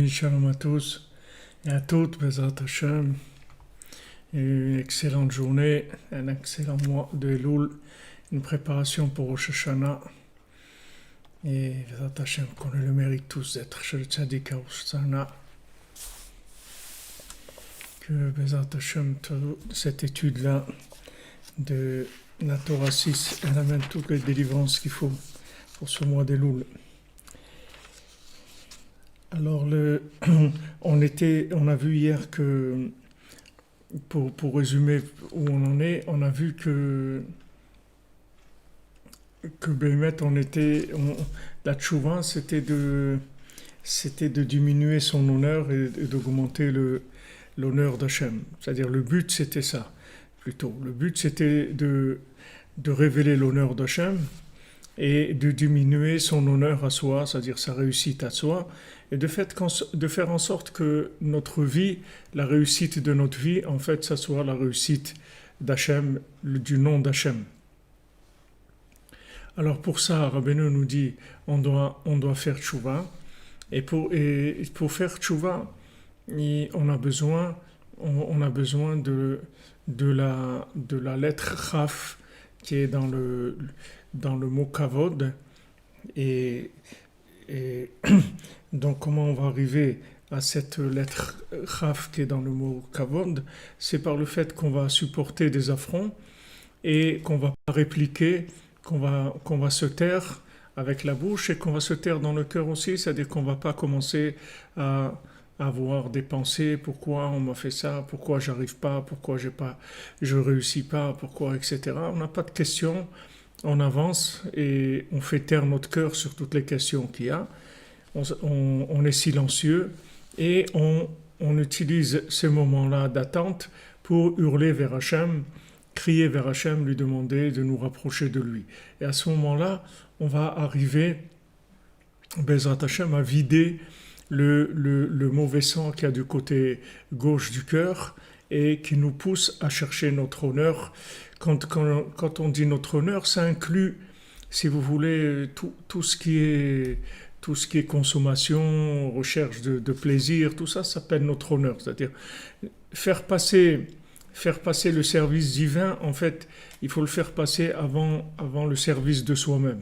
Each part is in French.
Shalom à tous et à toutes, Bezrat Hashem. Une excellente journée, un excellent mois de Elul, une préparation pour Rosh Hashanah. Et Bezrat Hashem, qu'on ait le mérite tous d'être chez le Tzadik à Rosh Hashanah. Que Bezrat Hashem, cette étude-là de la Torah 6, elle amène toutes les délivrances qu'il faut pour ce mois d'Elul. Alors, on a vu hier que, pour résumer où on en est, on a vu que Béhémet, la tchouva, c'était de diminuer son honneur et d'augmenter l'honneur d'Hachem. C'est-à-dire, le but, c'était ça, plutôt. Le but, c'était de révéler l'honneur d'Hachem et de diminuer son honneur à soi, c'est-à-dire sa réussite à soi, et de faire en sorte que notre vie, la réussite de notre vie, en fait, ça soit la réussite d'Hachem, du nom d'Hachem. Alors pour ça, Rabbeinu nous dit, on doit faire tchouva, et pour faire tchouva, on a besoin de la lettre Chaf, qui est dans le mot kavod, et donc comment on va arriver à cette lettre Chaf qui est dans le mot kavod? C'est par le fait qu'on va supporter des affronts et qu'on va pas répliquer, qu'on va se taire avec la bouche et qu'on va se taire dans le cœur aussi, c'est-à-dire qu'on va pas commencer à avoir des pensées, pourquoi on m'a fait ça, pourquoi j'arrive pas, pourquoi je réussis pas, pourquoi, etc. On n'a pas de questions, on avance et on fait taire notre cœur sur toutes les questions qu'il y a. On est silencieux et on utilise ces moments-là d'attente pour hurler vers Hachem, crier vers Hachem, lui demander de nous rapprocher de lui. Et à ce moment-là, on va arriver, Bezrat Hachem, à vider le mauvais sang qu'il y a du côté gauche du cœur et qui nous pousse à chercher notre honneur. Quand on dit notre honneur, ça inclut, si vous voulez, tout ce qui est consommation, recherche de plaisir, tout ça s'appelle notre honneur. C'est-à-dire faire passer le service divin, en fait, il faut le faire passer avant le service de soi-même.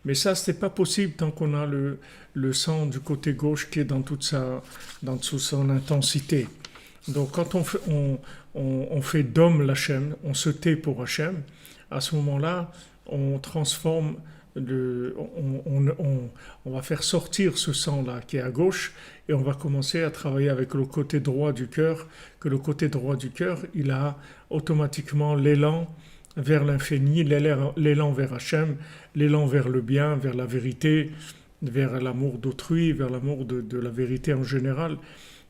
Mais ça, ce n'est pas possible tant qu'on a le sang du côté gauche qui est dans toute son intensité. Donc quand on fait d'homme l'Hachem, on se tait pour Hachem, à ce moment-là, on transforme, on va faire sortir ce sang-là qui est à gauche et on va commencer à travailler avec le côté droit du cœur, que le côté droit du cœur, il a automatiquement l'élan vers l'infini, l'élan vers Hachem, l'élan vers le bien, vers la vérité, vers l'amour d'autrui, vers l'amour de la vérité en général.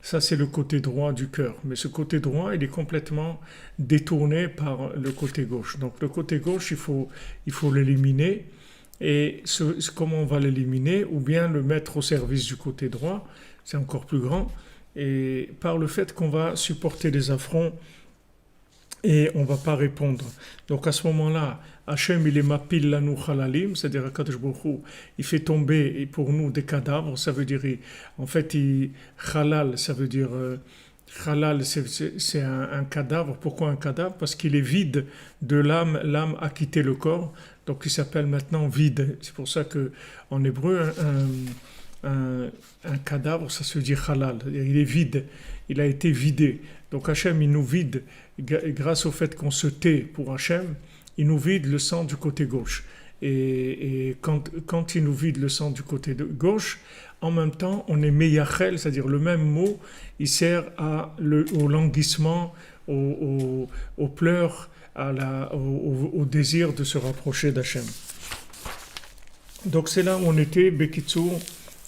Ça, c'est le côté droit du cœur. Mais ce côté droit, il est complètement détourné par le côté gauche. Donc le côté gauche, il faut l'éliminer. Et comment on va l'éliminer? Ou bien le mettre au service du côté droit, c'est encore plus grand. Et par le fait qu'on va supporter les affronts et on ne va pas répondre. Donc à ce moment-là, Hachem, il est mapil lanu chalalim, c'est-à-dire Akadosh Baruch Hu, il fait tomber pour nous des cadavres, ça veut dire, en fait, chalal, ça veut dire, chalal, c'est un cadavre. Pourquoi un cadavre? Parce qu'il est vide de l'âme a quitté le corps, donc il s'appelle maintenant vide. C'est pour ça qu'en hébreu, un cadavre, ça se dit chalal, il est vide, il a été vidé. Donc Hachem, il nous vide, grâce au fait qu'on se tait pour Hachem, il nous vide le sang du côté gauche. Et quand il nous vide le sang du côté gauche, en même temps, on est meyachel, c'est-à-dire le même mot, il sert au languissement, aux pleurs, au désir de se rapprocher d'Hachem. Donc c'est là où on était, Bekitsu,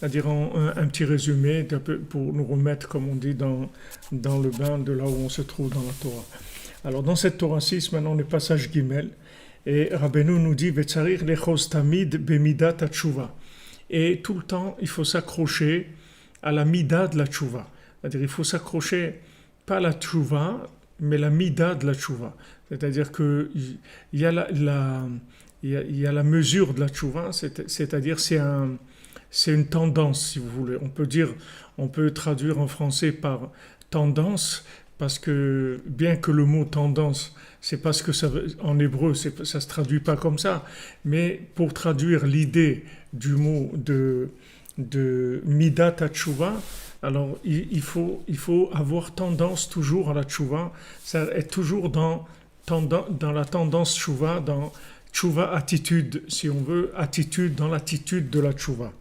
c'est-à-dire un petit résumé pour nous remettre, comme on dit, dans le bain de là où on se trouve dans la Torah. Alors dans cette Torah 6, maintenant on est passage Gimel, et Rabbeinu nous dit Vetzarir lechos tamid bemidat hatshuva. Et tout le temps, il faut s'accrocher à la mida de la tchouva. C'est-à-dire il faut s'accrocher, pas à la tchouva, mais la mida de la tchouva. C'est-à-dire qu'il y a la mesure de la tchouva, c'est-à-dire c'est c'est une tendance, si vous voulez. On peut traduire en français par tendance, parce que bien que le mot tendance, c'est parce que en hébreu, ça se traduit pas comme ça, mais pour traduire l'idée du mot de midat tchouva, alors il faut avoir tendance toujours à la tchouva, ça est toujours dans la tendance tchouva, dans tchouva attitude, si on veut, attitude dans l'attitude de la tchouva.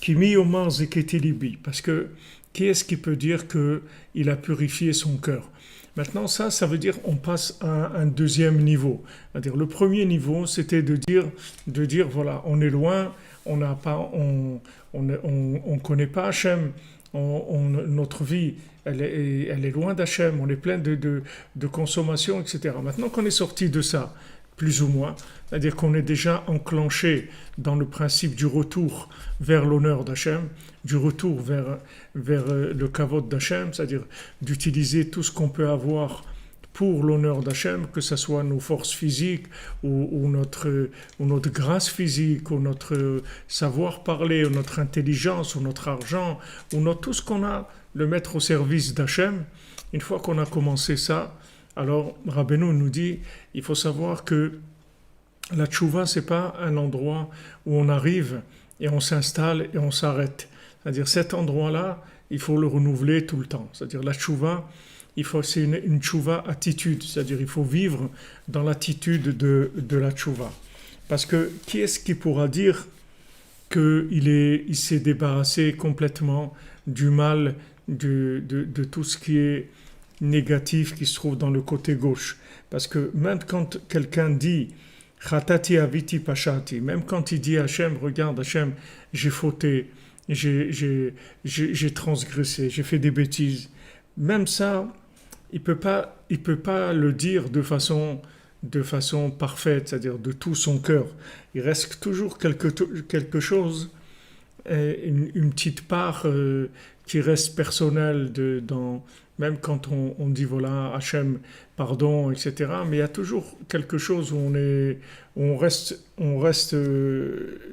Kimi Omar Zeketilibi, parce que qui est-ce qui peut dire qu'il a purifié son cœur? Maintenant, ça veut dire on passe à un deuxième niveau. C'est-à-dire le premier niveau, c'était de dire voilà, on est loin, on n'a pas, on connaît pas Hachem, notre vie, elle est loin d'Hachem, on est plein de consommation, etc. Maintenant qu'on est sorti de ça, plus ou moins, c'est-à-dire qu'on est déjà enclenché dans le principe du retour vers l'honneur d'Hachem, du retour vers le kavod d'Hachem, c'est-à-dire d'utiliser tout ce qu'on peut avoir pour l'honneur d'Hachem, que ce soit nos forces physiques ou notre grâce physique, ou notre savoir parler, ou notre intelligence, ou notre argent, ou tout ce qu'on a, le mettre au service d'Hachem. Une fois qu'on a commencé ça, alors Rabbeinu nous dit, il faut savoir que la tchouva, c'est pas un endroit où on arrive et on s'installe et on s'arrête. C'est-à-dire cet endroit-là, il faut le renouveler tout le temps. C'est-à-dire la tchouva, c'est une tchouva attitude, c'est-à-dire il faut vivre dans l'attitude de la tchouva. Parce que qui est-ce qui pourra dire qu'il s'est débarrassé complètement du mal, de tout ce qui est négatif qui se trouve dans le côté gauche? Parce que même quand quelqu'un dit Chatati aviti pashati, même quand il dit à Hachem, regarde Hachem, j'ai fauté, j'ai transgressé, j'ai fait des bêtises, même ça, il peut pas le dire de façon parfaite, c'est-à-dire de tout son cœur. Il reste toujours quelque chose, une petite part qui reste personnelle même quand on dit voilà Hachem pardon, etc. Mais il y a toujours quelque chose où on reste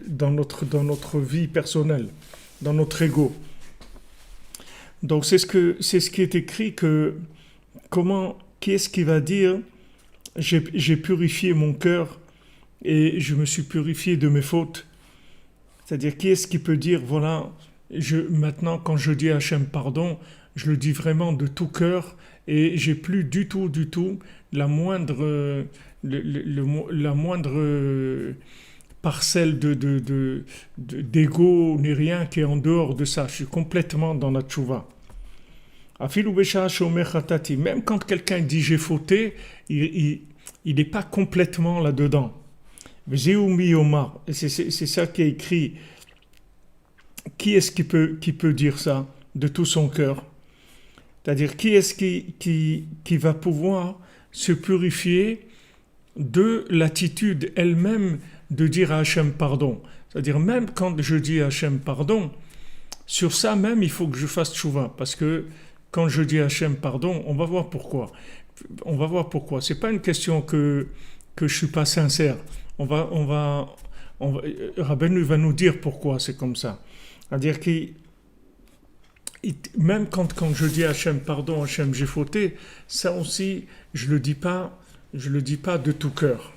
dans notre vie personnelle, dans notre ego. Donc c'est ce qui est écrit que qui est-ce qui va dire j'ai purifié mon cœur et je me suis purifié de mes fautes. C'est-à-dire qui est-ce qui peut dire voilà maintenant quand je dis à Hachem pardon, je le dis vraiment de tout cœur et j'ai plus du tout la moindre parcelle d'ego ni rien qui est en dehors de ça. Je suis complètement dans la tchouva. Même quand quelqu'un dit j'ai fauté, il n'est pas complètement là-dedans. Et c'est ça qui est écrit. Qui est-ce qui peut dire ça de tout son cœur? C'est-à-dire, qui est-ce qui va pouvoir se purifier de l'attitude elle-même de dire à Hachem pardon? C'est-à-dire, même quand je dis à Hachem pardon, sur ça même, il faut que je fasse tchouva. Parce que quand je dis à Hachem pardon, on va voir pourquoi. Ce n'est pas une question que je ne suis pas sincère. Rabbeinu va nous dire pourquoi c'est comme ça. C'est-à-dire même quand je dis à Hachem pardon, Hachem j'ai fauté, ça aussi je le dis pas de tout cœur.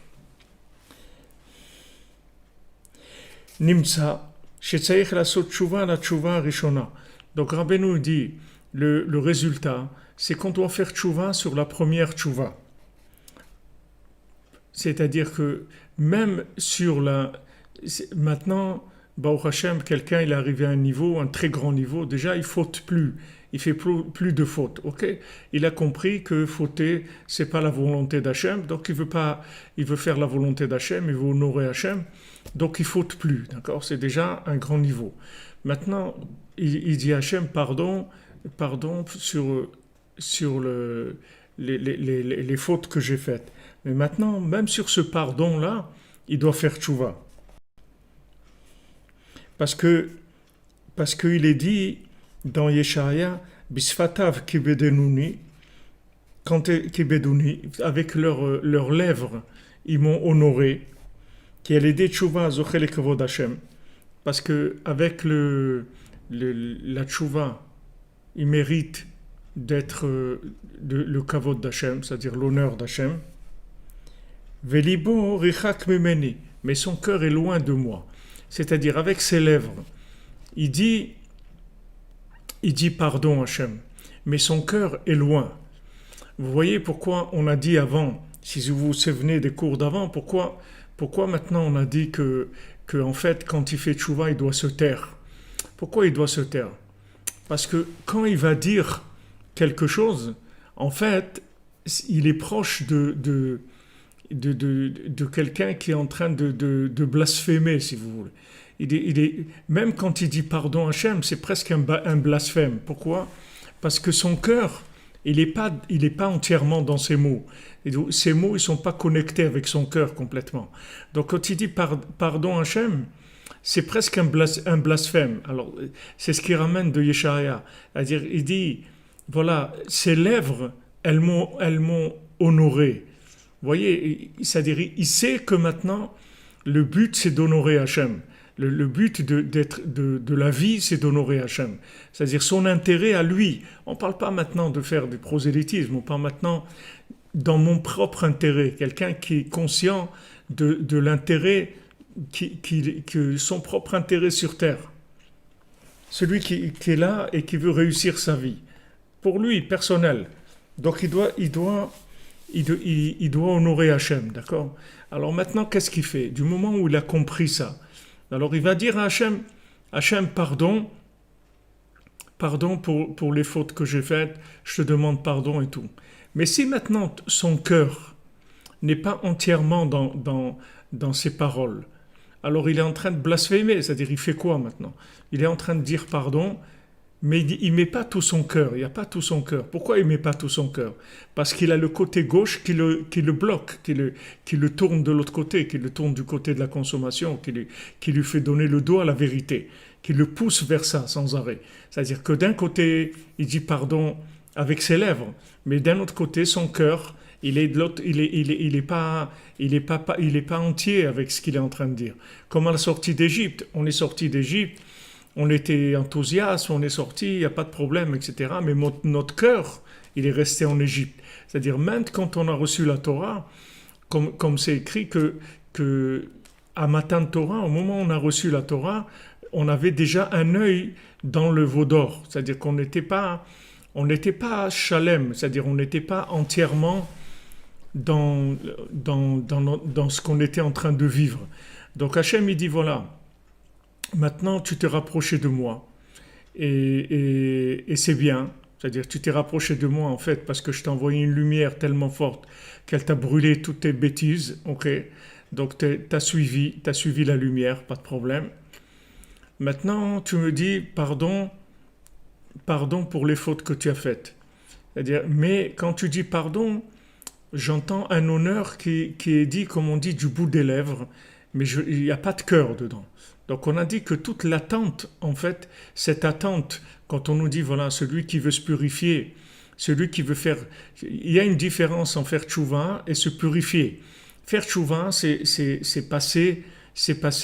Nimsa, shetzaich lasot tshuva la tshuva rishona. Donc Rabbeinu dit le résultat, c'est qu'on doit faire tshuva sur la première tshuva. C'est-à-dire que même sur maintenant, Baruch Hashem, quelqu'un il est arrivé à un très grand niveau, déjà il faute plus, il fait plus de fautes, ok? Il a compris que fauter, c'est pas la volonté d'Hachem, donc il veut faire la volonté d'Hachem, il veut honorer Hachem, donc il faute plus, d'accord? C'est déjà un grand niveau. Maintenant, il dit Hachem, pardon sur les fautes que j'ai faites. Mais maintenant, même sur ce pardon-là, il doit faire tchouva. Parce qu'il est dit dans Yeshaya, Bisfatav kibedenuni, avec leurs lèvres, ils m'ont honoré, qui est aidé tchouva zochel kavod Hashem, parce que avec la tchouva, il mérite d'être le kavod d'Hachem, c'est-à-dire l'honneur d'Hachem. Velibo richak mimeni, mais son cœur est loin de moi. C'est-à-dire avec ses lèvres, il dit, il dit pardon Hachem, mais son cœur est loin. Vous voyez pourquoi on a dit avant, si vous vous souvenez des cours d'avant, pourquoi maintenant on a dit que en fait quand il fait tchouva il doit se taire. Pourquoi il doit se taire? Parce que quand il va dire quelque chose, en fait, il est proche de quelqu'un qui est en train de blasphémer, si vous voulez. Même quand il dit pardon à Hachem, c'est presque un blasphème. Pourquoi? Parce que son cœur, il est pas entièrement dans ses mots. Et donc, ces mots, ils ne sont pas connectés avec son cœur complètement. Donc quand il dit pardon à Hachem, c'est presque un blasphème. Alors, c'est ce qui ramène de Yeshaya. C'est-à-dire, il dit, voilà, ses lèvres, elles m'ont honoré. Vous voyez, c'est-à-dire, il sait que maintenant, le but, c'est d'honorer Hachem. Le but de la vie, c'est d'honorer Hachem. C'est-à-dire son intérêt à lui. On ne parle pas maintenant de faire du prosélytisme, on parle maintenant dans mon propre intérêt. Quelqu'un qui est conscient de l'intérêt, que son propre intérêt sur terre. Celui qui est là et qui veut réussir sa vie. Pour lui, personnel. Donc il doit honorer Hachem, d'accord? Alors maintenant, qu'est-ce qu'il fait? Du moment où il a compris ça, alors il va dire à Hachem, Hachem, pardon pour les fautes que j'ai faites, je te demande pardon et tout. Mais si maintenant son cœur n'est pas entièrement dans ses paroles, alors il est en train de blasphémer, c'est-à-dire il fait quoi maintenant? Il est en train de dire pardon, mais il ne met pas tout son cœur, il n'y a pas tout son cœur. Pourquoi il ne met pas tout son cœur? Parce qu'il a le côté gauche qui le bloque, qui le tourne de l'autre côté, qui le tourne du côté de la consommation, qui lui fait donner le dos à la vérité, qui le pousse vers ça sans arrêt. C'est-à-dire que d'un côté, il dit pardon avec ses lèvres, mais d'un autre côté, son cœur, il est pas entier avec ce qu'il est en train de dire. Comme à la sortie d'Égypte, on est sorti d'Égypte, on était enthousiaste, on est sorti, il n'y a pas de problème, etc. Mais notre cœur, il est resté en Égypte. C'est-à-dire, même quand on a reçu la Torah, comme c'est écrit que à Matan Torah, au moment où on a reçu la Torah, on avait déjà un œil dans le veau d'or. C'est-à-dire qu'on n'était pas chalem, c'est-à-dire on n'était pas entièrement dans ce qu'on était en train de vivre. Donc Hachem, il dit, voilà, maintenant tu t'es rapproché de moi et c'est bien, c'est-à-dire tu t'es rapproché de moi en fait parce que je t'ai envoyé une lumière tellement forte qu'elle t'a brûlé toutes tes bêtises, ok? Donc t'as suivi la lumière, pas de problème. Maintenant tu me dis pardon pour les fautes que tu as faites. C'est-à-dire, mais quand tu dis pardon, j'entends un honneur qui est dit, comme on dit, du bout des lèvres, mais il n'y a pas de cœur dedans. Donc on a dit que toute l'attente, en fait, cette attente, quand on nous dit, voilà, celui qui veut se purifier, celui qui veut faire... Il y a une différence en faire tchouva et se purifier. Faire tchouva, c'est passer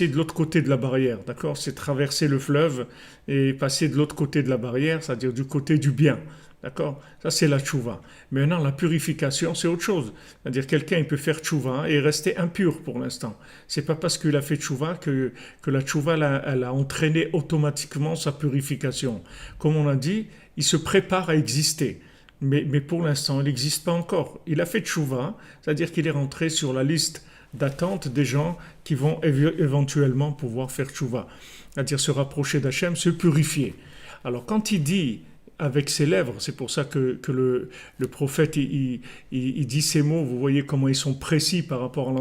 de l'autre côté de la barrière, d'accord? C'est traverser le fleuve et passer de l'autre côté de la barrière, c'est-à-dire du côté du bien. D'accord? Ça, c'est la tchouva. Mais maintenant, la purification, c'est autre chose. C'est-à-dire, quelqu'un, il peut faire tchouva et rester impur pour l'instant. C'est pas parce qu'il a fait tchouva que la tchouva, elle a entraîné automatiquement sa purification. Comme on a dit, il se prépare à exister. Mais pour l'instant, il n'existe pas encore. Il a fait tchouva, c'est-à-dire qu'il est rentré sur la liste d'attente des gens qui vont éventuellement pouvoir faire tchouva. C'est-à-dire se rapprocher d'Hachem, se purifier. Alors, quand il dit... avec ses lèvres, c'est pour ça que le prophète il dit ces mots, vous voyez comment ils sont précis par rapport à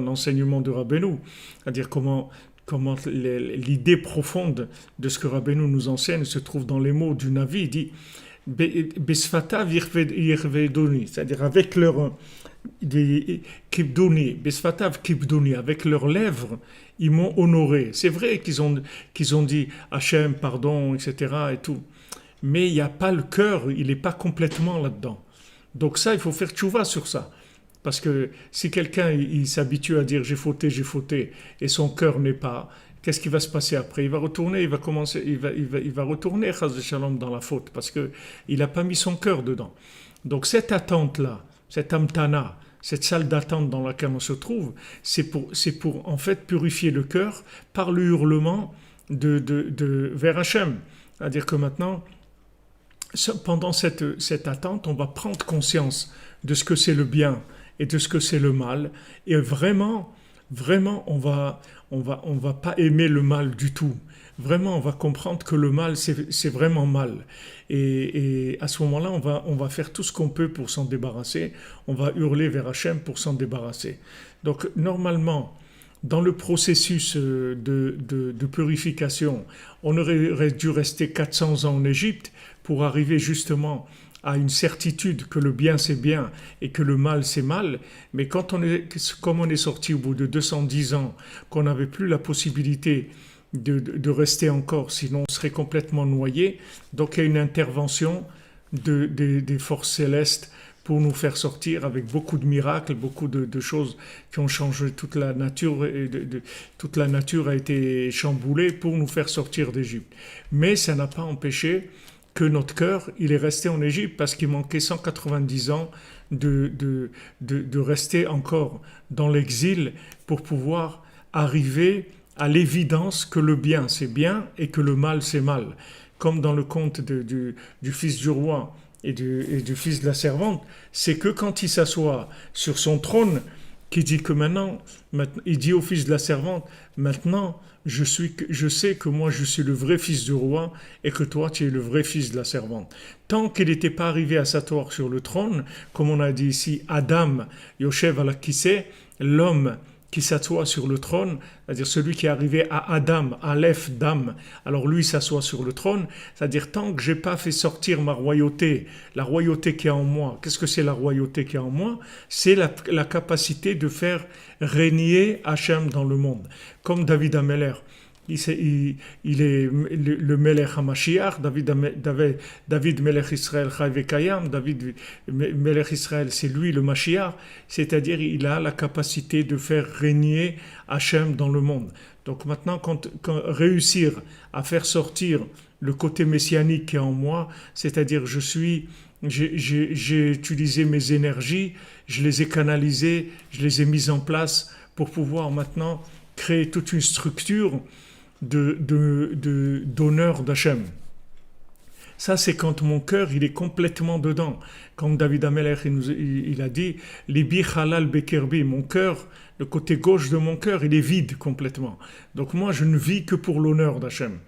l'enseignement de Rabbeinu, c'est-à-dire comment l'idée profonde de ce que Rabbeinu nous enseigne se trouve dans les mots du Navi. Il dit Besfatav yirvedoni, c'est-à-dire avec leur kibdoni, Besfatav kibdoni, avec leurs lèvres, ils m'ont honoré. C'est vrai qu'ils ont dit Hachem, pardon, etc. et tout. Mais il n'y a pas le cœur, il n'est pas complètement là-dedans. Donc ça, il faut faire tchouva sur ça. Parce que si quelqu'un il s'habitue à dire j'ai fauté, et son cœur n'est pas, qu'est-ce qui va se passer après? Il va retourner, il va commencer, il va retourner, chas de shalom, dans la faute, parce que il n'a pas mis son cœur dedans. Donc cette attente-là, cette amtana, cette salle d'attente dans laquelle on se trouve, c'est pour en fait purifier le cœur par le hurlement vers Hachem. C'est-à-dire que maintenant, pendant cette attente, on va prendre conscience de ce que c'est le bien et de ce que c'est le mal. Et vraiment, vraiment, on va pas aimer le mal du tout. Vraiment, on va comprendre que le mal, c'est vraiment mal. Et à ce moment-là, on va faire tout ce qu'on peut pour s'en débarrasser. On va hurler vers Hachem pour s'en débarrasser. Donc, normalement, dans le processus de purification, on aurait dû rester 400 ans en Égypte pour arriver justement à une certitude que le bien c'est bien et que le mal c'est mal. Mais comme on est sorti au bout de 210 ans, qu'on n'avait plus la possibilité de rester encore, sinon on serait complètement noyé. Donc il y a une intervention des forces célestes pour nous faire sortir avec beaucoup de miracles, beaucoup de choses qui ont changé toute la nature, toute la nature a été chamboulée pour nous faire sortir d'Égypte. Mais ça n'a pas empêché que notre cœur, il est resté en Égypte parce qu'il manquait 190 ans de rester encore dans l'exil pour pouvoir arriver à l'évidence que le bien c'est bien et que le mal c'est mal. Comme dans le conte du fils du roi et du fils de la servante, c'est que quand il s'assoit sur son trône, qu'il dit que maintenant, il dit au fils de la servante, maintenant, je sais que moi je suis le vrai fils du roi et que toi tu es le vrai fils de la servante. Tant qu'il n'était pas arrivé à s'asseoir sur le trône, comme on a dit ici, Adam, Yoshev al-Kissé, l'homme qui s'assoit sur le trône, c'est-à-dire celui qui est arrivé à Adam, Aleph, Dam, alors lui s'assoit sur le trône, c'est-à-dire tant que j'ai pas fait sortir ma royauté, la royauté qui est en moi, qu'est-ce que c'est la royauté qui est en moi? C'est la capacité de faire régner Hachem dans le monde, comme David Ameller. Il est le Melech HaMashiach, David Melech Israël Chai Vekayam, David Melech Israël, c'est lui le Mashiach, c'est-à-dire il a la capacité de faire régner Hachem dans le monde. Donc maintenant, quand réussir à faire sortir le côté messianique qui est en moi, c'est-à-dire j'ai utilisé mes énergies, je les ai canalisées, je les ai mises en place pour pouvoir maintenant créer toute une structure d'honneur d'Hachem. Ça, c'est quand mon cœur, il est complètement dedans. Comme David Ameller, il a dit, Libi halal bekerbi, mon cœur, le côté gauche de mon cœur, il est vide complètement. Donc moi, je ne vis que pour l'honneur d'Hachem.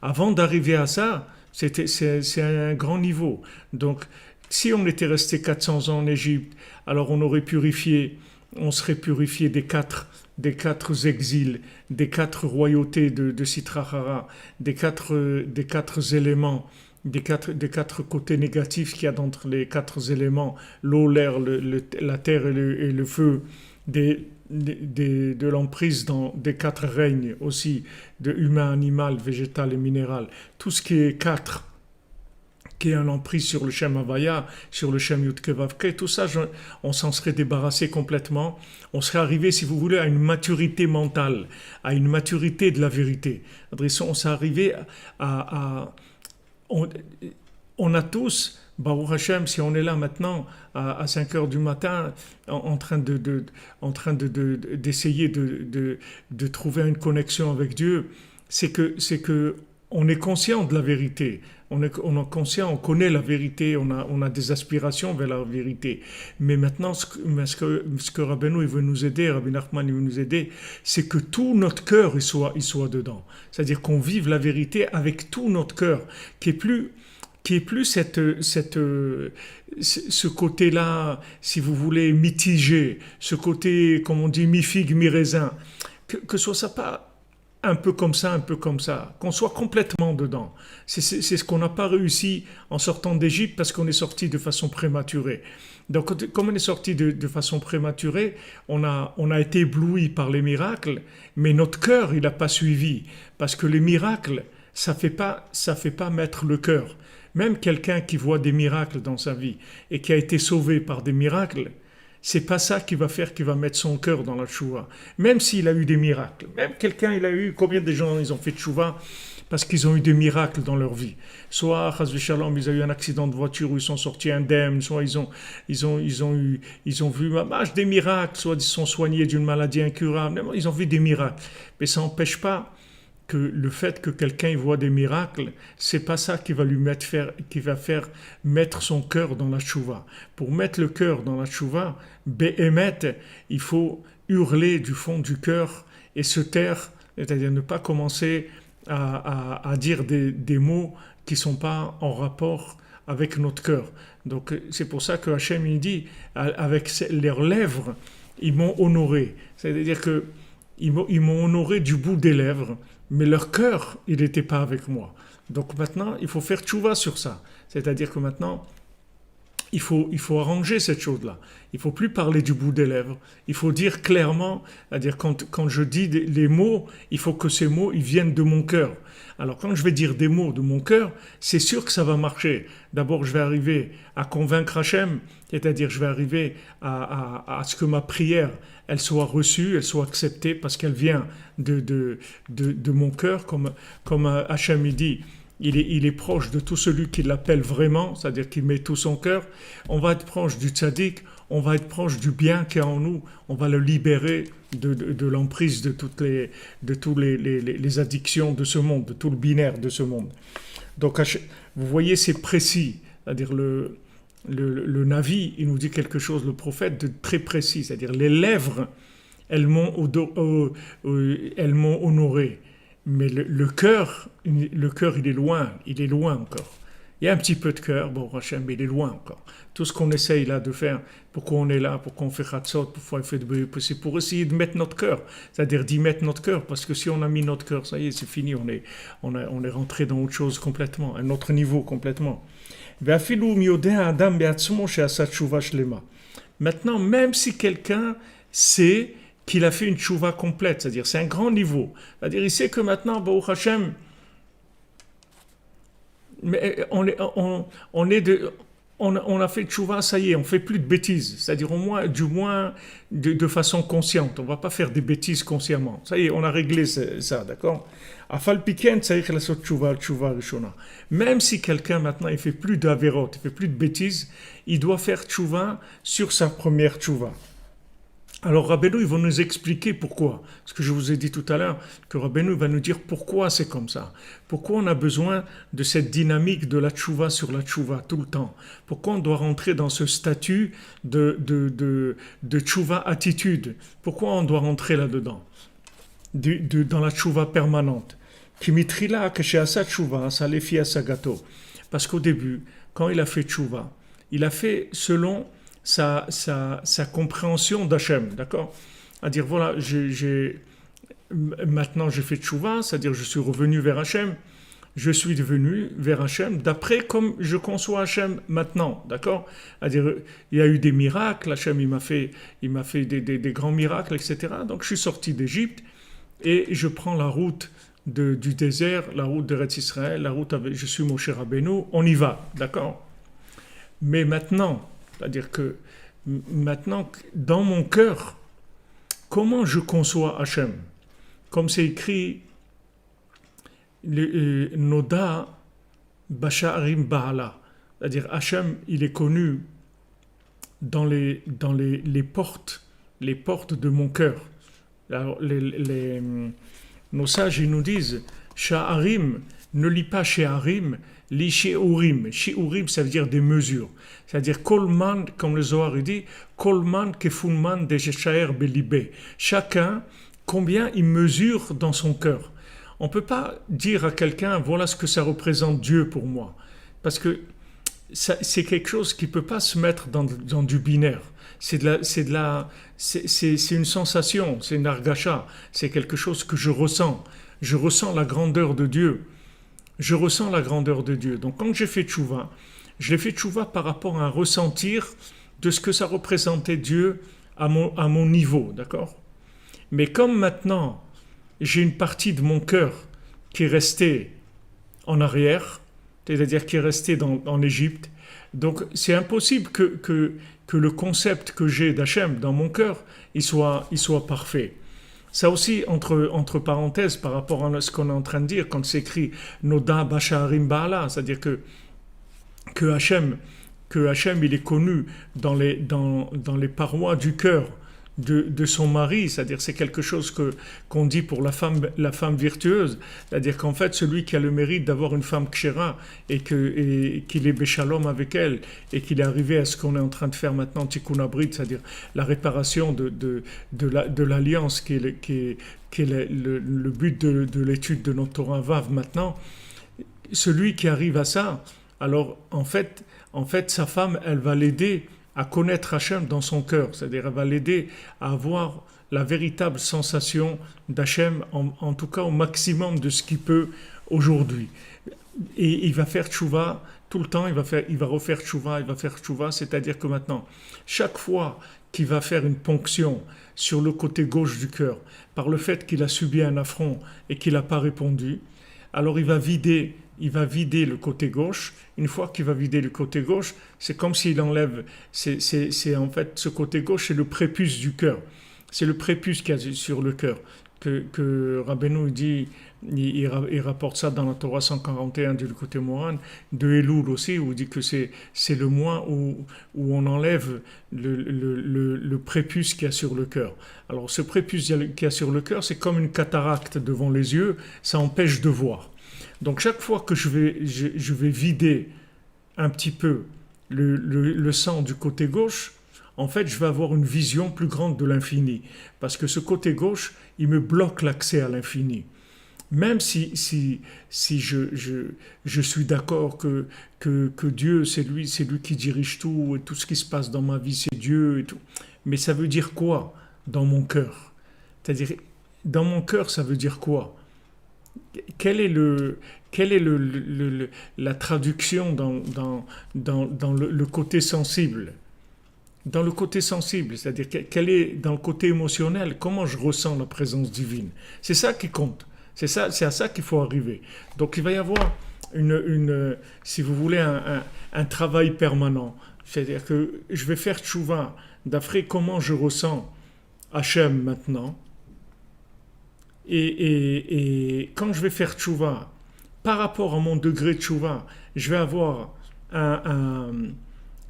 Avant d'arriver à ça, c'est un grand niveau. Donc, si on était resté 400 ans en Égypte, alors on serait purifié des quatre exils, des 4 royautés de Sitrahara, des quatre éléments, des quatre côtés négatifs qu'il y a entre les 4 éléments, l'eau, l'air, la terre et le feu, de l'emprise des 4 règnes aussi, de humain, animal, végétal et minéral. Tout ce qui est 4, qui est un emprise sur le Shem Havaya, sur le Shem Yudke Vavke, tout ça, on s'en serait débarrassé complètement. On serait arrivé, si vous voulez, à une maturité mentale, à une maturité de la vérité. On serait arrivé on a tous, Baruch Hashem, si on est là maintenant à 5 heures du matin, en train d'essayer de trouver une connexion avec Dieu, c'est que on est conscient de la vérité. On est conscient, on connaît la vérité, on a des aspirations vers la vérité. Mais maintenant, ce que Rabbeinu il veut nous aider, Rabbi Nachman il veut nous aider, c'est que tout notre cœur il soit dedans. C'est-à-dire qu'on vive la vérité avec tout notre cœur, qui est plus ce côté-là, si vous voulez, mitigé, ce côté, comme on dit, mi-figue, mi-raisin, que ce soit pas un peu comme ça, qu'on soit complètement dedans. C'est ce qu'on n'a pas réussi en sortant d'Égypte parce qu'on est sorti de façon prématurée. Donc, comme on est sorti de façon prématurée, on a été ébloui par les miracles, mais notre cœur, il n'a pas suivi. Parce que les miracles, ça fait pas mettre le cœur. Même quelqu'un qui voit des miracles dans sa vie et qui a été sauvé par des miracles, c'est pas ça qui va faire qu'il va mettre son cœur dans la tchouva. Même s'il a eu des miracles. Même quelqu'un, il a eu, combien de gens ils ont fait tchouva parce qu'ils ont eu des miracles dans leur vie. Soit, chas v'shalom, ils ont eu un accident de voiture où ils sont sortis indemnes, soit ils ont vu des miracles, soit ils sont soignés d'une maladie incurable. Ils ont vu des miracles. Mais ça n'empêche pas que le fait que quelqu'un voit des miracles, c'est pas ça qui va qui va faire mettre son cœur dans la tchouva. Pour mettre le cœur dans la tchouva, béhémet, il faut hurler du fond du cœur et se taire, c'est-à-dire ne pas commencer à dire des mots qui sont pas en rapport avec notre cœur. Donc c'est pour ça que Hachem il dit, avec leurs lèvres, ils m'ont honoré. C'est-à-dire que ils m'ont honoré du bout des lèvres, mais leur cœur, il n'était pas avec moi. Donc maintenant, il faut faire tchouva sur ça. C'est-à-dire que maintenant, il faut arranger cette chose-là. Il ne faut plus parler du bout des lèvres. Il faut dire clairement, c'est-à-dire quand je dis les mots, il faut que ces mots ils viennent de mon cœur. Alors quand je vais dire des mots de mon cœur, c'est sûr que ça va marcher. D'abord, je vais arriver à convaincre Hachem, c'est-à-dire je vais arriver à ce que ma prière, elle soit reçue, elle soit acceptée parce qu'elle vient de mon cœur, comme Hachem il dit. Il est proche de tout celui qui l'appelle vraiment, c'est-à-dire qui met tout son cœur. On va être proche du tzaddik, on va être proche du bien qui est en nous, on va le libérer de l'emprise de toutes les addictions de ce monde, de tout le binaire de ce monde. Donc vous voyez, c'est précis, c'est-à-dire le Navi, il nous dit quelque chose, le prophète, de très précis, c'est-à-dire les lèvres, elles m'ont honoré. Mais le cœur, il est loin encore. Il y a un petit peu de cœur, bon, Hachem, mais il est loin encore. Tout ce qu'on essaye là de faire, pourquoi on est là, pourquoi on fait Chatzot, pourquoi on fait c'est pour essayer de mettre notre cœur, c'est-à-dire d'y mettre notre cœur, parce que si on a mis notre cœur, ça y est, c'est fini, on est rentré dans autre chose complètement, un autre niveau complètement. Maintenant, même si quelqu'un sait qu'il a fait une tchouva complète, c'est-à-dire c'est un grand niveau. C'est-à-dire il sait que maintenant, Baruch Hashem, mais on a fait tchouva, ça y est, on fait plus de bêtises. C'est-à-dire du moins de façon consciente. On va pas faire des bêtises consciemment. Ça y est, on a réglé ça, d'accord? Afal piken, ça y est, la tchouva rishona. Même si quelqu'un maintenant il fait plus d'avérotes, il fait plus de bêtises, il doit faire tchouva sur sa première tchouva. Alors Rabbeinu, il va nous expliquer pourquoi. Ce que je vous ai dit tout à l'heure, que Rabbeinu va nous dire pourquoi c'est comme ça. Pourquoi on a besoin de cette dynamique de la tchouva sur la tchouva tout le temps. Pourquoi on doit rentrer dans ce statut de tchouva attitude. Pourquoi on doit rentrer là-dedans, dans la tchouva permanente. Kimitrila kesheasa tchouva, sa lefi asagato. Parce qu'au début, quand il a fait tchouva, il a fait selon sa compréhension d'Hachem, d'accord? À dire, voilà, maintenant j'ai fait tchouva, c'est-à-dire je suis revenu vers Hachem, je suis devenu vers Hachem, d'après comme je conçois Hachem maintenant, d'accord? À dire, il y a eu des miracles, Hachem il m'a fait des grands miracles, etc. Donc je suis sorti d'Égypte et je prends la route du désert, la route de Eretz Israël, je suis Moshe Rabbeinu, on y va, d'accord? Mais maintenant, c'est-à-dire que maintenant, dans mon cœur, comment je conçois Hachem? Comme c'est écrit, Noda Basha'arim Ba'ala. C'est-à-dire Hachem, il est connu dans les portes de mon cœur. Alors, nos sages, ils nous disent, Sha'arim, ne lis pas She'arim, lis She'urim. She'urim, ça veut dire des mesures. C'est-à-dire, Kolman, comme le Zohar dit, Kolman kefunman de Shechaer belibé. Chacun, combien il mesure dans son cœur. On ne peut pas dire à quelqu'un, voilà ce que ça représente Dieu pour moi. Parce que c'est quelque chose qui ne peut pas se mettre dans du binaire. C'est une sensation, c'est une argacha, c'est quelque chose que je ressens. Je ressens la grandeur de Dieu. Je ressens la grandeur de Dieu. Donc quand j'ai fait tchouva, je l'ai fait tchouva par rapport à un ressentir de ce que ça représentait Dieu à mon niveau, d'accord? Mais comme maintenant, j'ai une partie de mon cœur qui est restée en arrière, c'est-à-dire qui est resté en Égypte. Donc c'est impossible que le concept que j'ai d'Hachem dans mon cœur, il soit parfait. Ça aussi, entre parenthèses, par rapport à ce qu'on est en train de dire, quand c'est écrit Noda Basharim Baala, c'est-à-dire que Hachem, il est connu dans les parois du cœur de son mari, c'est-à-dire c'est quelque chose qu'on dit pour la femme virtueuse, c'est-à-dire qu'en fait celui qui a le mérite d'avoir une femme kshera et qu'il est béchalom avec elle et qu'il est arrivé à ce qu'on est en train de faire maintenant tikkun abrit, c'est-à-dire la réparation de l'alliance qui est le but de l'étude de notre Torah Vav maintenant, celui qui arrive à ça, alors en fait sa femme elle va l'aider à connaître Hachem dans son cœur, c'est-à-dire elle va l'aider à avoir la véritable sensation d'Hachem, en tout cas au maximum de ce qu'il peut aujourd'hui. Et il va faire tchouva tout le temps, il va refaire tchouva, c'est-à-dire que maintenant, chaque fois qu'il va faire une ponction sur le côté gauche du cœur, par le fait qu'il a subi un affront et qu'il n'a pas répondu, alors il va vider le côté gauche. Une fois qu'il va vider le côté gauche, c'est comme s'il enlève, c'est en fait ce côté gauche, c'est le prépuce du cœur. C'est le prépuce qu'il y a sur le cœur. Que Rabbeinu dit, il rapporte ça dans la Torah 141 du côté Moran, de Elul aussi, où il dit que c'est le mois où on enlève le prépuce qu'il y a sur le cœur. Alors ce prépuce qu'il y a sur le cœur, c'est comme une cataracte devant les yeux, ça empêche de voir. Donc chaque fois que je vais vider un petit peu le sang du côté gauche, en fait je vais avoir une vision plus grande de l'infini. Parce que ce côté gauche, il me bloque l'accès à l'infini. Même si je suis d'accord que Dieu, c'est lui qui dirige tout, et tout ce qui se passe dans ma vie, c'est Dieu et tout. Mais ça veut dire quoi dans mon cœur? C'est-à-dire, dans mon cœur, ça veut dire quoi? Quelle est la traduction dans le côté sensible? Dans le côté sensible, c'est-à-dire quel est dans le côté émotionnel, comment je ressens la présence divine? C'est ça qui compte. C'est à ça qu'il faut arriver. Donc il va y avoir si vous voulez, un travail permanent. C'est-à-dire que je vais faire tchouva d'après comment je ressens Hachem maintenant. Et quand je vais faire tchouva, par rapport à mon degré de tchouva, je vais avoir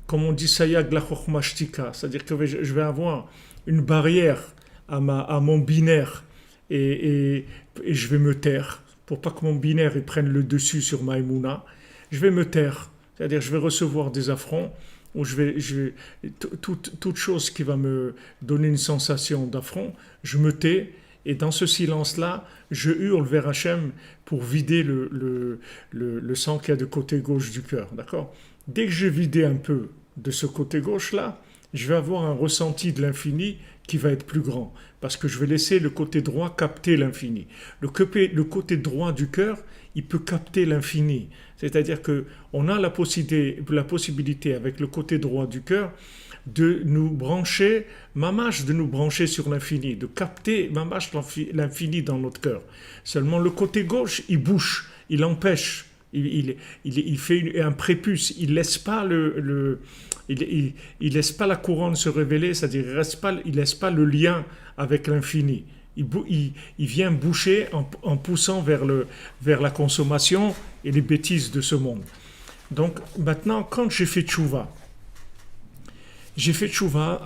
comme on dit, sayag la chokhma shtika, c'est-à-dire que je vais avoir une barrière à mon binaire et je vais me taire pour pas que mon binaire il prenne le dessus sur ma émouna. Je vais me taire, c'est-à-dire je vais recevoir des affronts où toute chose qui va me donner une sensation d'affront, je me tais. Et dans ce silence-là, je hurle vers Hachem pour vider le sang qu'il y a de côté gauche du cœur. D'accord? Dès que j'ai vidé un peu de ce côté gauche-là, je vais avoir un ressenti de l'infini qui va être plus grand. Parce que je vais laisser le côté droit capter l'infini. Le côté droit du cœur, il peut capter l'infini. C'est-à-dire qu'on a la possibilité avec le côté droit du cœur de nous brancher, de nous brancher sur l'infini, de capter l'infini dans notre cœur. Seulement le côté gauche, il bouche, il empêche, il fait un prépuce, il laisse pas il laisse pas la couronne se révéler, c'est-à-dire il laisse pas le lien avec l'infini. Il vient boucher en poussant vers la consommation et les bêtises de ce monde. Donc maintenant, quand j'ai fait tchouva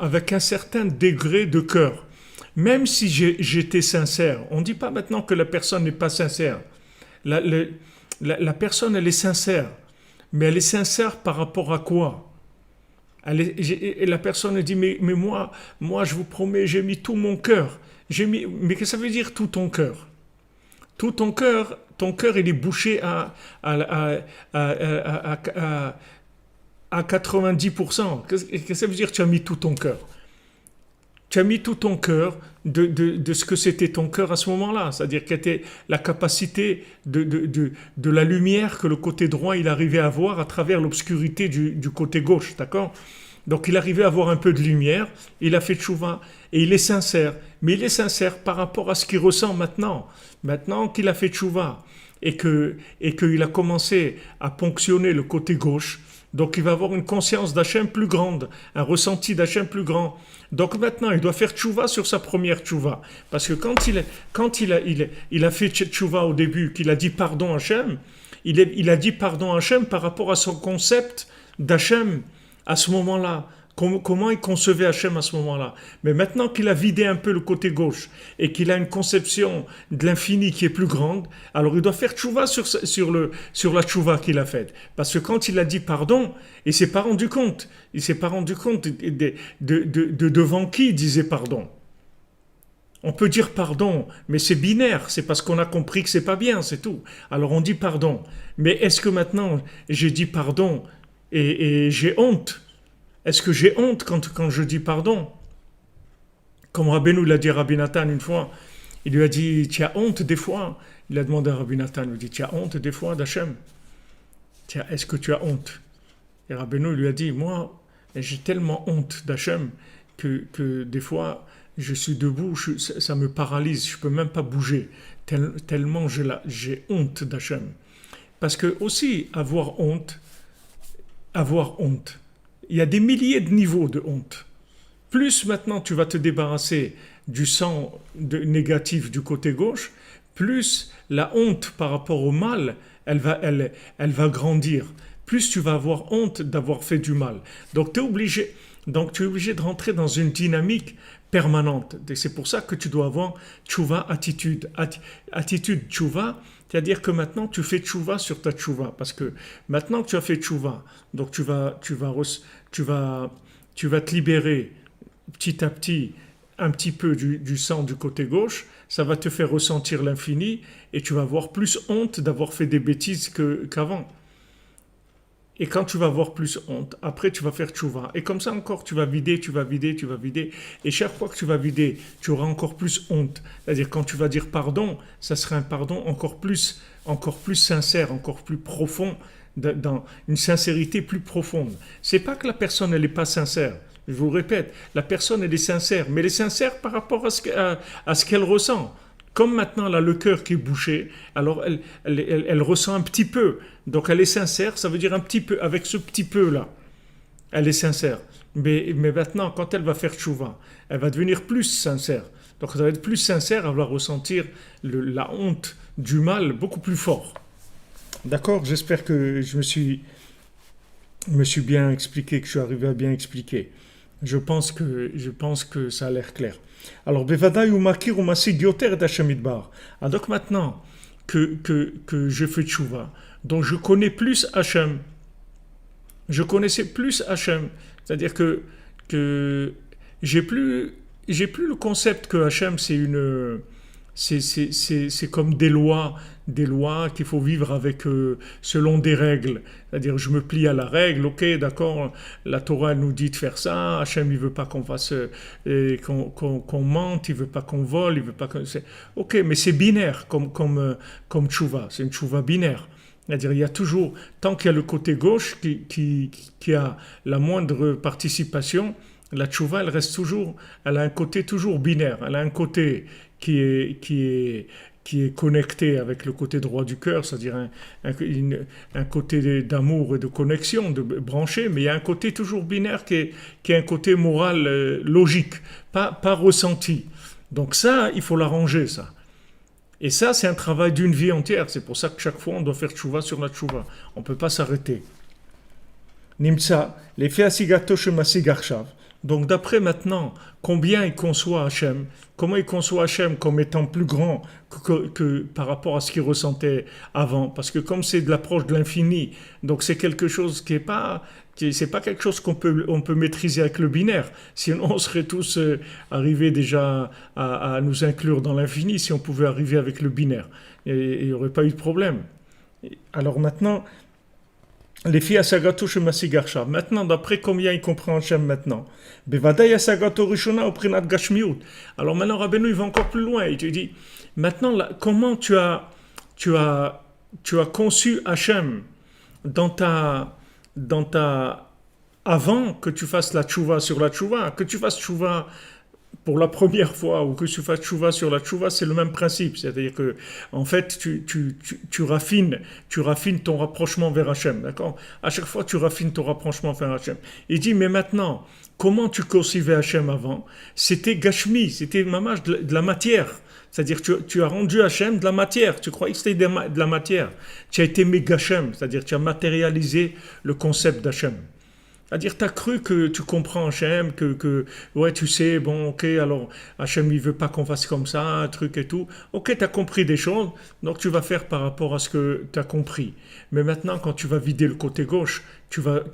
avec un certain degré de cœur. Même si j'étais sincère, on ne dit pas maintenant que la personne n'est pas sincère. La personne, elle est sincère. Mais elle est sincère par rapport à quoi? Et la personne dit, mais moi, je vous promets, j'ai mis tout mon cœur. Mais qu'est-ce que ça veut dire tout ton cœur? Tout ton cœur, il est bouché à 90%. Qu'est-ce que ça veut dire tu as mis tout ton cœur? Tu as mis tout ton cœur de ce que c'était ton cœur à ce moment-là. C'est-à-dire qu'il était la capacité de la lumière que le côté droit il arrivait à voir à travers l'obscurité du côté gauche. D'accord? Donc il arrivait à avoir un peu de lumière, il a fait tchouva et il est sincère. Mais il est sincère par rapport à ce qu'il ressent maintenant. Maintenant qu'il a fait tchouva et qu'il a commencé à ponctionner le côté gauche, donc il va avoir une conscience d'Hachem plus grande, un ressenti d'Hachem plus grand. Donc maintenant, il doit faire tchouva sur sa première tchouva. Parce que quand il a fait tchouva au début, qu'il a dit pardon à Hachem, il a dit pardon à Hachem par rapport à son concept d'Hachem à ce moment-là. Comment il concevait Hachem à ce moment-là. Mais maintenant qu'il a vidé un peu le côté gauche et qu'il a une conception de l'infini qui est plus grande, alors il doit faire tchouva sur la tchouva qu'il a faite. Parce que quand il a dit pardon, il s'est pas rendu compte. Il s'est pas rendu compte de devant qui il disait pardon. On peut dire pardon, mais c'est binaire, c'est parce qu'on a compris que c'est pas bien, c'est tout. Alors on dit pardon. Mais est-ce que maintenant j'ai dit pardon et j'ai honte? Est-ce que j'ai honte quand je dis pardon? Comme Rabbeinu l'a dit à Rabbi Nathan une fois, il lui a dit, tu as honte des fois? Il a demandé à Rabbi Nathan, il lui a dit, tu as honte des fois d'Hachem? Est-ce que tu as honte? Et Rabbeinu lui a dit, moi, j'ai tellement honte d'Hachem que des fois, je suis debout, ça me paralyse, je ne peux même pas bouger, tellement j'ai honte d'Hachem. Parce que aussi, avoir honte, il y a des milliers de niveaux de honte. Plus maintenant tu vas te débarrasser du sang négatif du côté gauche, plus la honte par rapport au mal, elle va grandir. Plus tu vas avoir honte d'avoir fait du mal. Donc tu es obligé de rentrer dans une dynamique permanente. Et c'est pour ça que tu dois avoir tchouva attitude. Attitude tchouva, c'est-à-dire que maintenant tu fais tchouva sur ta tchouva. Parce que maintenant que tu as fait tchouva, donc tu vas te libérer petit à petit un petit peu du sang du côté gauche, ça va te faire ressentir l'infini et tu vas avoir plus honte d'avoir fait des bêtises qu'avant. Et quand tu vas avoir plus honte, après tu vas faire tchouva. Et comme ça encore, tu vas vider. Et chaque fois que tu vas vider, tu auras encore plus honte. C'est-à-dire quand tu vas dire pardon, ça sera un pardon encore plus sincère, encore plus profond, dans une sincérité plus profonde. C'est pas que la personne elle n'est pas sincère. Je vous le répète, la personne elle est sincère, mais elle est sincère par rapport à ce qu'elle ressent. Comme maintenant elle a le cœur qui est bouché, alors elle ressent un petit peu. Donc elle est sincère, ça veut dire un petit peu, avec ce petit peu-là. Elle est sincère. Mais maintenant, quand elle va faire tchouva, elle va devenir plus sincère. Donc elle va être plus sincère, elle va ressentir la honte du mal beaucoup plus fort. D'accord? J'espère que je me suis bien expliqué, que je suis arrivé à bien expliquer. Je pense que ça a l'air clair. Alors, Bevadaï ou Makir ou Masig Yoter d'Hachem Idbar. Donc maintenant que je fais tchouva, donc je connais plus Hachem. Je connaissais plus Hachem. C'est-à-dire que j'ai plus le concept que Hachem c'est comme des lois qu'il faut vivre avec selon des règles. C'est-à-dire, je me plie à la règle, ok, d'accord, la Torah elle nous dit de faire ça, Hachem il veut pas qu'on fasse, qu'on mente, il veut pas qu'on vole, il veut pas que... Ok, mais c'est binaire comme tchouva, c'est une tchouva binaire. C'est-à-dire, il y a toujours, tant qu'il y a le côté gauche qui a la moindre participation, la tchouva elle reste toujours, elle a un côté toujours binaire, elle a un côté qui est connecté avec le côté droit du cœur, c'est-à-dire un côté d'amour et de connexion, de branché, mais il y a un côté toujours binaire qui est un côté moral logique, pas ressenti. Donc ça, il faut l'arranger, ça. Et ça, c'est un travail d'une vie entière. C'est pour ça que chaque fois, on doit faire tchouva sur la tchouva. On ne peut pas s'arrêter. Nimsa, les Féasigato Shemasig Arshav. Donc d'après maintenant, combien il conçoit Hachem, comment il conçoit Hachem comme étant plus grand que par rapport à ce qu'il ressentait avant. Parce que comme c'est de l'approche de l'infini, donc c'est quelque chose c'est pas quelque chose qu'on peut maîtriser avec le binaire. Sinon, on serait tous arrivés déjà à nous inclure dans l'infini si on pouvait arriver avec le binaire. Et il n'y aurait pas eu de problème. Alors maintenant, les filles Asagato chez Masigarsha. Maintenant, d'après combien il comprend Hachem maintenant? Bevadaï Asagato Rishona au Prinat Gashmiut. Alors maintenant, Rabbeinu, il va encore plus loin. Il te dit, maintenant, là, comment tu as conçu Hachem dans ta avant que tu fasses la tchouva sur la tchouva, que tu fasses tchouva pour la première fois ou que tu fasses tchouva sur la tchouva, c'est le même principe. C'est-à-dire que, en fait, tu raffines ton rapprochement vers Hachem, d'accord? À chaque fois, tu raffines ton rapprochement vers Hachem. Il dit, mais maintenant, comment tu concevais Hachem avant? C'était gashmi, c'était mamage de la matière. C'est-à-dire que tu as rendu Hachem de la matière. Tu croyais que c'était de la matière. Tu as été mégashem, c'est-à-dire que tu as matérialisé le concept d'Hachem. C'est-à-dire, tu as cru que tu comprends Hachem, ouais, tu sais, bon, ok, alors Hachem, il veut pas qu'on fasse comme ça, un truc et tout. Ok, tu as compris des choses, donc tu vas faire par rapport à ce que tu as compris. Mais maintenant, quand tu vas vider le côté gauche, tu vas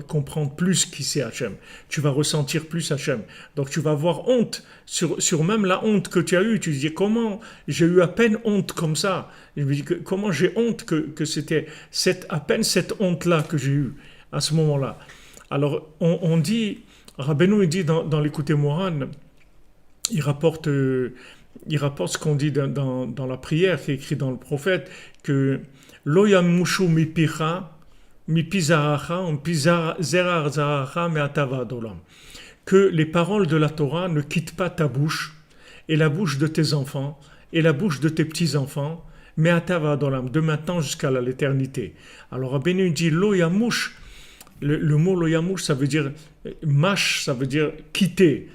comprendre plus qui c'est Hachem. Tu vas ressentir plus Hachem. Donc, tu vas avoir honte sur même la honte que tu as eue. Tu te dis, comment j'ai eu à peine honte comme ça? Je me dis, comment j'ai honte que c'était à peine cette honte-là que j'ai eue à ce moment-là. Alors, on dit, Rabbeinu il dit dans l'Écoute Moran, il rapporte, il rapporte ce qu'on dit dans la prière qui est écrit dans le prophète, que Lo yamushu mipicha, mipizaracha, zeracha me'atava dolam. Que les paroles de la Torah ne quittent pas ta bouche, et la bouche de tes enfants, et la bouche de tes petits-enfants, me'atava dolam, de maintenant jusqu'à l'éternité. Alors, Rabbeinu dit, Lo yamush, le mot loyamouche, ça veut dire mâche, ça veut dire quitter.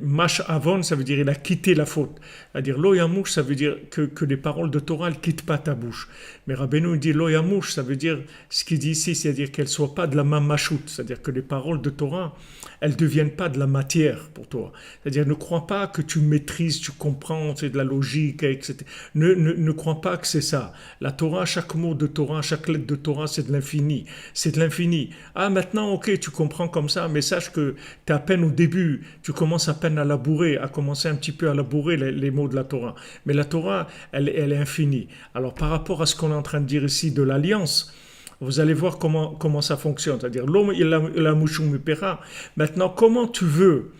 Mâche avon, ça veut dire il a quitté la faute. C'est-à-dire loyamouche, ça veut dire que les paroles de Torah ne quittent pas ta bouche. Mais Rabbeinu dit loyamouche, ça veut dire ce qu'il dit ici, c'est-à-dire qu'elles ne soient pas de la mamachout, c'est-à-dire que les paroles de Torah, elles ne deviennent pas de la matière pour toi. C'est-à-dire ne crois pas que tu maîtrises, tu comprends, c'est de la logique, etc. Ne crois pas que c'est ça. La Torah, chaque mot de Torah, chaque lettre de Torah, c'est de l'infini. C'est de l'infini. Ah, maintenant, ok, tu comprends comme ça, mais sache que tu es à peine au début, tu commences à peine à labourer, à commencer un petit peu à labourer les mots de la Torah. Mais la Torah, elle est infinie. Alors, par rapport à ce qu'on est en train de dire ici de l'alliance, vous allez voir comment ça fonctionne. C'est-à-dire, l'homme, il a mouchoum pera. Maintenant, comment tu veux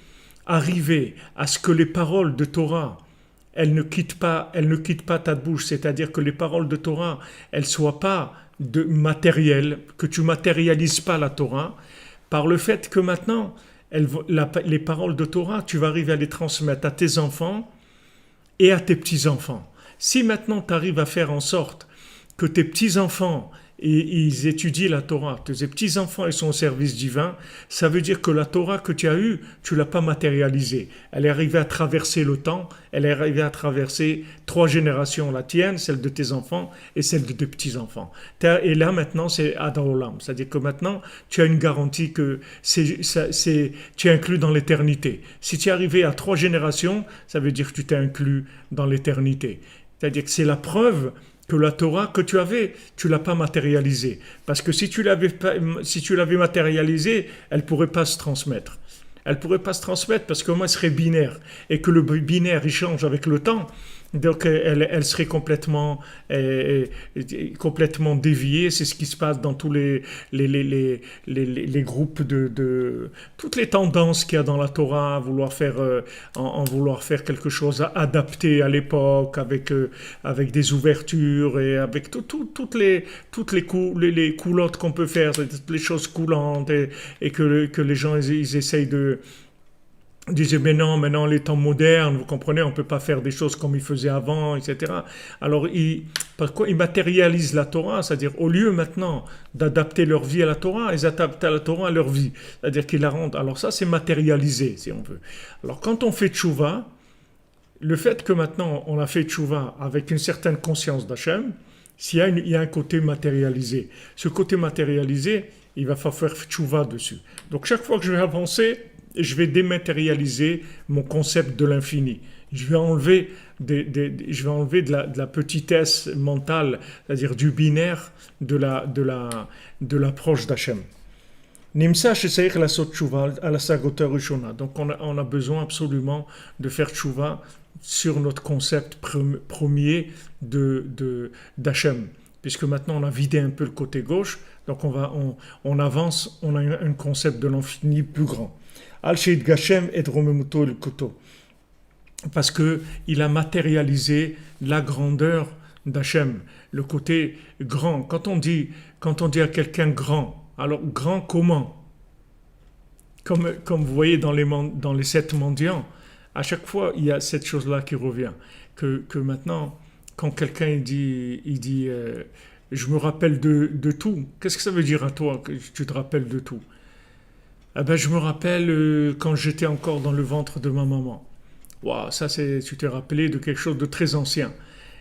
arriver à ce que les paroles de Torah, elles ne quittent pas ta bouche, c'est-à-dire que les paroles de Torah, elles ne soient pas de matériel, que tu matérialises pas la Torah, par le fait que maintenant, les paroles de Torah, tu vas arriver à les transmettre à tes enfants et à tes petits-enfants. Si maintenant tu arrives à faire en sorte que tes petits-enfants ils étudient la Torah, tes petits-enfants ils sont au service divin, ça veut dire que la Torah que tu as eue, tu ne l'as pas matérialisée. Elle est arrivée à traverser le temps, elle est arrivée à traverser 3 générations, la tienne, celle de tes enfants et celle de tes petits-enfants. Et là maintenant c'est Adaolam, c'est-à-dire que maintenant tu as une garantie que tu es inclus dans l'éternité. Si tu es arrivé à 3 générations, ça veut dire que tu t'es inclus dans l'éternité. C'est-à-dire que c'est la preuve que la Torah que tu avais, tu l'as pas matérialisée. Parce que si tu l'avais matérialisée, elle pourrait pas se transmettre. Elle pourrait pas se transmettre parce que moi, elle serait binaire. Et que le binaire, il change avec le temps. Donc, elle serait complètement déviée. C'est ce qui se passe dans tous les groupes toutes les tendances qu'il y a dans la Torah, à vouloir faire, en vouloir faire quelque chose adapté à l'époque, avec des ouvertures et avec toutes les coulottes qu'on peut faire, toutes les choses coulantes et que les gens ils essayent de disait mais non, maintenant les temps modernes, vous comprenez, on ne peut pas faire des choses comme ils faisaient avant, etc. Alors, pourquoi ils matérialisent la Torah, c'est-à-dire au lieu maintenant d'adapter leur vie à la Torah, ils adaptent à la Torah à leur vie, c'est-à-dire qu'ils la rendent. Alors ça, c'est matérialisé, si on veut. Alors quand on fait tchouva, le fait que maintenant on a fait tchouva avec une certaine conscience d'Hachem, il y a un côté matérialisé. Ce côté matérialisé, il va falloir faire tchouva dessus. Donc chaque fois que je vais avancer, je vais dématérialiser mon concept de l'infini. Je vais enlever de la petitesse mentale, c'est-à-dire du binaire, de l'approche d'Hachem. Nimsa sheseich lasot tshuva ala sagoter rishona. Donc on a besoin absolument de faire tchouva sur notre concept premier d'Hachem. Puisque maintenant on a vidé un peu le côté gauche, donc on avance, on a un concept de l'infini plus grand. Al-Sheid Gashem et Romemuto el Koto. Parce qu'il a matérialisé la grandeur d'Hachem, le côté grand. Quand on dit à quelqu'un grand, alors grand comment? comme vous voyez dans les sept mendiants, à chaque fois, il y a cette chose-là qui revient. Que maintenant, quand quelqu'un il dit je me rappelle de tout, qu'est-ce que ça veut dire à toi que tu te rappelles de tout? Ah ben, je me rappelle quand j'étais encore dans le ventre de ma maman. Waouh, ça c'est, tu t'es rappelé de quelque chose de très ancien.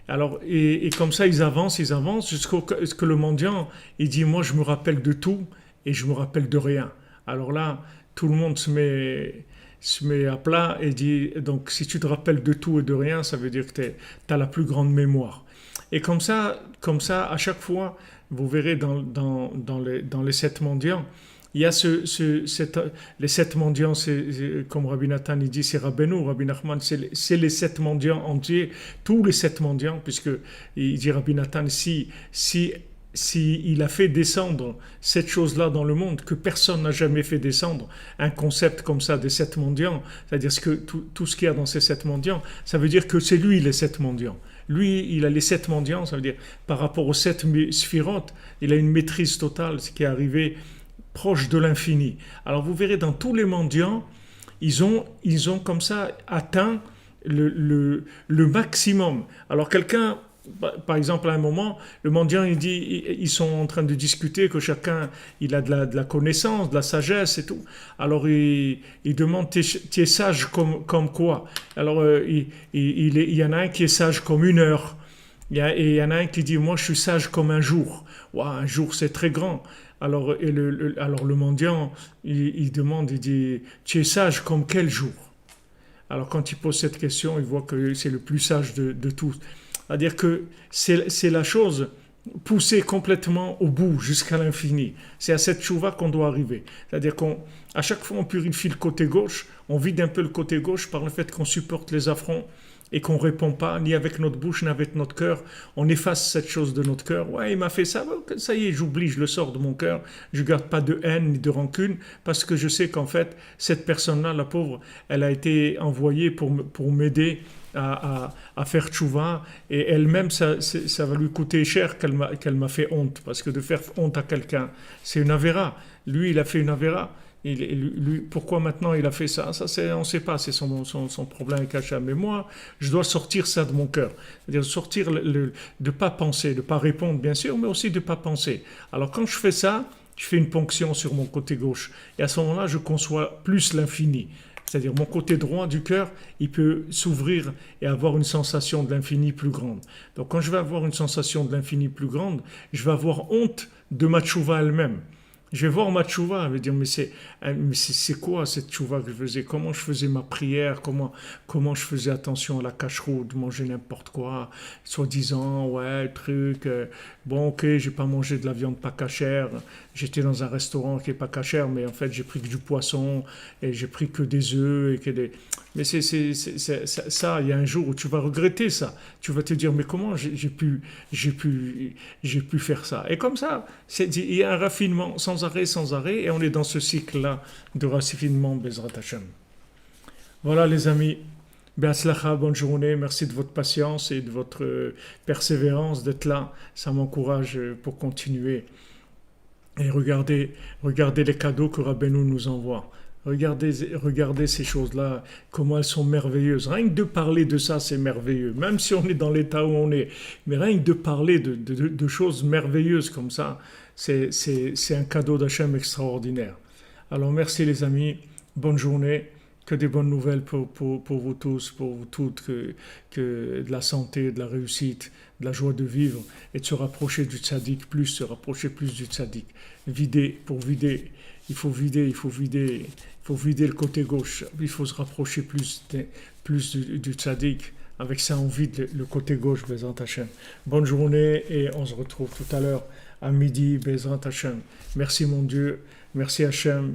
Alors, et comme ça, ils avancent, jusqu'à ce que le mendiant, il dit, moi, je me rappelle de tout et je me rappelle de rien. Alors là, tout le monde se met à plat et dit, donc, si tu te rappelles de tout et de rien, ça veut dire que tu as la plus grande mémoire. Et comme ça, à chaque fois, vous verrez dans les sept mendiants, il y a les sept mendiants, comme Rabbi Nathan il dit, c'est Rabbeinu, Rabbi Nachman, c'est les sept mendiants entiers, tous les sept mendiants, puisque il dit Rabbi Nathan, si il a fait descendre cette chose-là dans le monde, que personne n'a jamais fait descendre, un concept comme ça des sept mendiants, c'est-à-dire que tout ce qu'il y a dans ces sept mendiants, ça veut dire que c'est lui les sept mendiants. Lui, il a les sept mendiants, ça veut dire par rapport aux sept sphirotes, il a une maîtrise totale, ce qui est arrivé proche de l'infini. Alors vous verrez dans tous les mendiants, ils ont comme ça atteint le maximum. Alors quelqu'un, par exemple à un moment, le mendiant il dit, ils sont en train de discuter que chacun il a de la connaissance, de la sagesse et tout. Alors il demande, tu es sage comme quoi? Alors il y en a un qui est sage comme une heure. Et il y en a un qui dit, moi je suis sage comme un jour. Wow, un jour c'est très grand. Alors le mendiant, il demande, il dit, tu es sage comme quel jour? Alors quand il pose cette question, il voit que c'est le plus sage de tous. C'est-à-dire que c'est la chose poussée complètement au bout, jusqu'à l'infini. C'est à cette chouva qu'on doit arriver. C'est-à-dire qu'à chaque fois on purifie le côté gauche, on vide un peu le côté gauche par le fait qu'on supporte les affronts et qu'on ne répond pas, ni avec notre bouche, ni avec notre cœur. On efface cette chose de notre cœur. Ouais, il m'a fait ça, ça y est, j'oublie, je le sors de mon cœur. Je ne garde pas de haine ni de rancune, parce que je sais qu'en fait, cette personne-là, la pauvre, elle a été envoyée pour m'aider à faire tchouva, et elle-même, ça va lui coûter cher qu'elle m'a fait honte, parce que de faire honte à quelqu'un, c'est une avéra. Lui, il a fait une avéra. Pourquoi maintenant il a fait ça? On ne sait pas, c'est son problème caché. Mais moi, je dois sortir ça de mon cœur. C'est-à-dire sortir de ne pas penser, de ne pas répondre, bien sûr, mais aussi de ne pas penser. Alors quand je fais ça, je fais une ponction sur mon côté gauche. Et à ce moment-là, je conçois plus l'infini. C'est-à-dire mon côté droit du cœur, il peut s'ouvrir et avoir une sensation de l'infini plus grande. Donc quand je vais avoir une sensation de l'infini plus grande, je vais avoir honte de ma tchouva elle-même. Je vais voir ma tchouva, je vais dire, mais c'est quoi cette tchouva que je faisais? Comment je faisais ma prière? Comment je faisais attention à la cacheroute, de manger n'importe quoi, soi-disant, ouais, truc, bon, ok, j'ai pas mangé de la viande pas cachère, j'étais dans un restaurant qui est pas cachère, mais en fait, j'ai pris que du poisson, et j'ai pris que des œufs, et que des... Mais ça, il y a un jour où tu vas regretter ça. Tu vas te dire, mais comment j'ai pu faire ça? Et comme ça, il y a un raffinement sans arrêt, et on est dans ce cycle-là de raffinement, Bezrat Hashem. Voilà les amis, Be'atzlacha, bonne journée, merci de votre patience et de votre persévérance d'être là, ça m'encourage pour continuer. Et regardez les cadeaux que Rabbeinu nous envoie. Regardez ces choses-là, comment elles sont merveilleuses. Rien que de parler de ça, c'est merveilleux. Même si on est dans l'état où on est. Mais rien que de parler de choses merveilleuses comme ça, c'est un cadeau d'Hachem extraordinaire. Alors merci les amis, bonne journée, que des bonnes nouvelles pour vous tous, pour vous toutes, que de la santé, de la réussite, de la joie de vivre et de se rapprocher du tzaddik, se rapprocher plus du tzaddik. Pour vider, il faut vider le côté gauche, il faut se rapprocher plus du tzaddik. Avec ça, on vide le côté gauche, Bezrat Hashem. Bonne journée et on se retrouve tout à l'heure à midi, Bezrat Hashem. Merci mon Dieu, merci Hashem,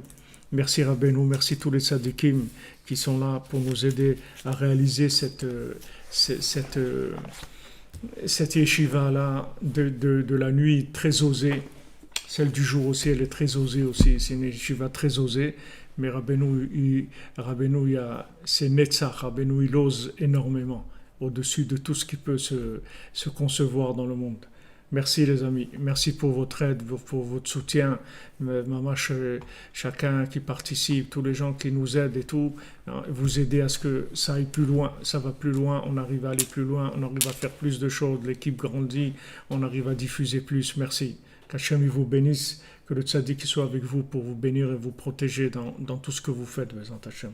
merci Rabbeinu, merci tous les tzaddikim qui sont là pour nous aider à réaliser cette yeshiva-là de la nuit très osée. Celle du jour aussi, elle est très osée aussi. C'est une yeshiva très osée. Mais Rabbeinu, c'est Netzach. Rabbeinu, il ose énormément, au-dessus de tout ce qui peut se concevoir dans le monde. Merci les amis, merci pour votre aide, pour votre soutien. Maman, chacun qui participe, tous les gens qui nous aident et tout, hein, vous aidez à ce que ça aille plus loin, ça va plus loin, on arrive à aller plus loin, on arrive à faire plus de choses, l'équipe grandit, on arrive à diffuser plus. Merci. Qu'Hachem il vous bénisse, que le tzaddik soit avec vous pour vous bénir et vous protéger dans tout ce que vous faites, Bézant Hachem.